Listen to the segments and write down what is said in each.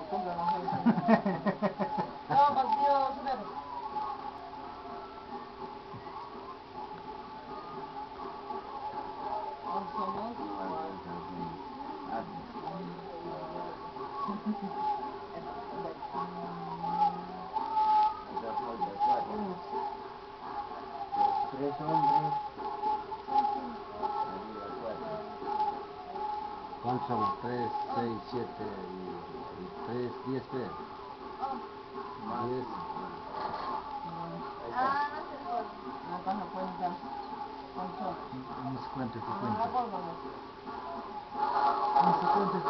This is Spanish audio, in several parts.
No, partido primero. Tres hombres. ¿Cuántos somos? 3, 6, 7 y 3, 10, 3. 10. Unos 50 y 50. Unos 50 y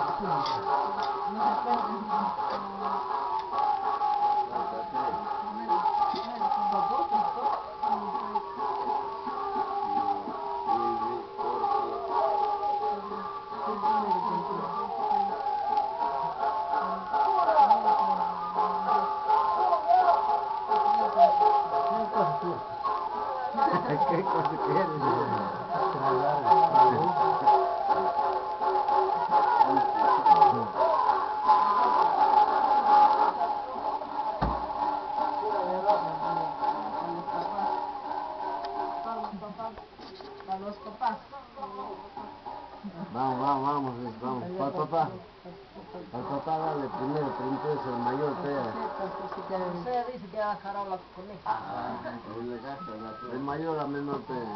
¿Qué cosa quieres? Para los papás. Vamos. Para el papá. Al papá dale primero, pero entonces el mayor pega. Usted dice que ha agarrado la coneja. El mayor a menor pega.